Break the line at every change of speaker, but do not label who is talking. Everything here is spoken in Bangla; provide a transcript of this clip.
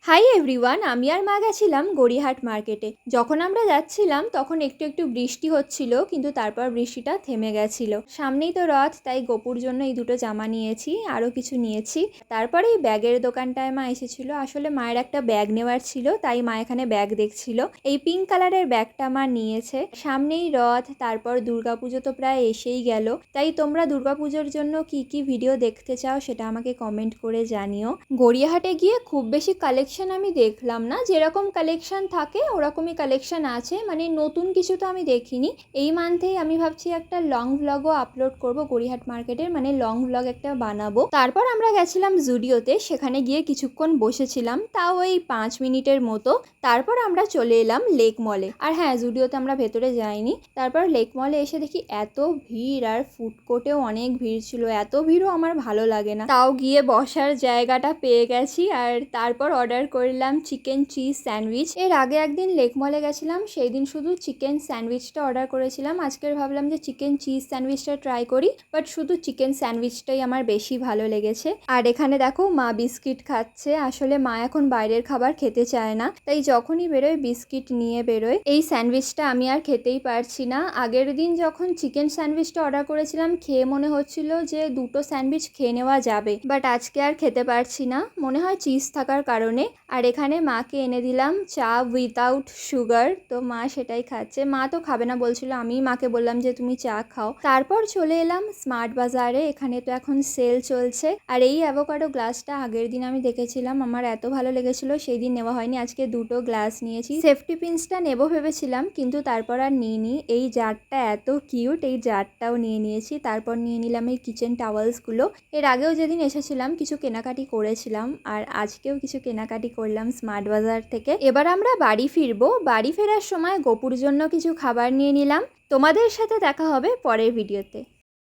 হাই এভরিওয়ান, আমি আর মা গেছিলাম গড়িয়াহাট মার্কেটে। যখন আমরা যাচ্ছিলাম তখন একটু একটু বৃষ্টি হচ্ছিল, কিন্তু তারপর বৃষ্টিটা থেমে গেছিল। সামনেই তো রথ, তাই গোপুর জন্য এই দুটো জামা নিয়েছি, আরও কিছু নিয়েছি। তারপরে এই ব্যাগের দোকানটায় মা এসেছিল। আসলে মায়ের একটা ব্যাগ নেওয়ার ছিল, তাই মা এখানে ব্যাগ দেখছিল। এই পিঙ্ক কালারের ব্যাগটা মা নিয়েছে। সামনেই রথ, তারপর দুর্গাপুজো তো প্রায় এসেই গেল। তাই তোমরা দুর্গাপুজোর জন্য কি কি ভিডিও দেখতে চাও সেটা আমাকে কমেন্ট করে জানিও। গড়িয়াহাটে গিয়ে খুব বেশি কালেকশন আমি দেখলাম না, যেরকম কালেকশন থাকে ওরকমই কালেকশন আছে, মানে নতুন কিছু তো আমি দেখিনি। এই মান্থেই আমি ভাবছি একটা লং ভ্লগও আপলোড করব গড়িয়াহাট মার্কেটের, মানে লং ভ্লগ একটা বানাবো। তারপর আমরা গেছিলাম জুডিওতে, সেখানে গিয়ে কিছুক্ষণ বসেছিলাম, তাও ওই 5 মিনিটের মতো। তারপর আমরা চলে এলাম লেক মলে। আর হ্যাঁ, জুডিওতে আমরা ভেতরে যাইনি। তারপর লেক মলে এসে দেখি এত ভিড়, আর ফুড কোর্টেও অনেক ভিড় ছিল। এত ভিড়ও আমার ভালো লাগে না, তাও গিয়ে বসার জায়গাটা পেয়ে গেছি। আর তারপর অর্ডার করলাম চিকেন চিজ স্যান্ডউইচ। এর আগে একদিন লেক মলে গেছিলাম, সেই দিন শুধু চিকেন স্যান্ডউইচটা অর্ডার করেছিলাম। আজকের ভাবলাম যে চিকেন চিজ স্যান্ডউইচটা ট্রাই করি, বাট শুধু চিকেন স্যান্ডউইচটাই আমার বেশি ভালো লেগেছে। আর এখানে দেখো মা বিস্কিট খাচ্ছে। আসলে মা এখন বাইরের খাবার খেতে চায় না, তাই যখনই বেরোয় বিস্কিট নিয়ে বেরোয়। এই স্যান্ডউইচটা আমি আর খেতেই পারছি না। আগের দিন যখন চিকেন স্যান্ডউইচটা অর্ডার করেছিলাম, খেয়ে মনে হচ্ছিল যে দুটো স্যান্ডউইচ খেয়ে নেওয়া যাবে, বাট আজকে আর খেতে পারছি না, মনে হয় চিজ থাকার কারণে। আর এখানে মাকে এনে দিলাম চা উইথাউট সুগার, তো মা সেটাই খাচ্ছে। মা তো খাবে না বলছিল, আমি মাকে বললাম যে তুমি চা খাও। তারপর চলে এলাম স্মার্ট বাজারে। এখানে তো এখন সেল চলছে। আর এই অ্যাভোকাডো গ্লাসটা আগের দিন আমি দেখেছিলাম, আমার এত ভালো লেগেছিল, সেই দিন নেওয়া হয়নি। আজকে দুটো গ্লাস নিয়েছি। সেফটি পিন্সটা নেবো ভেবেছিলাম, কিন্তু তারপর আর নিইনি। এই জারটা এত কিউট, এই জারটাও নিয়ে নিয়েছি। তারপর নিয়ে নিলাম এই কিচেন টাওয়ালসগুলো। এর আগেও যেদিন এসেছিলাম কিছু কেনাকাটি করেছিলাম, আর আজকেও কিছু কেনাকাটি করলাম স্মার্ট বাজার থেকে। এবার আমরা বাড়ি ফিরবো। বাড়ি ফেরার সময় গোপুর জন্য কিছু খাবার নিয়ে নিলাম। তোমাদের সাথে দেখা হবে পরের ভিডিওতে।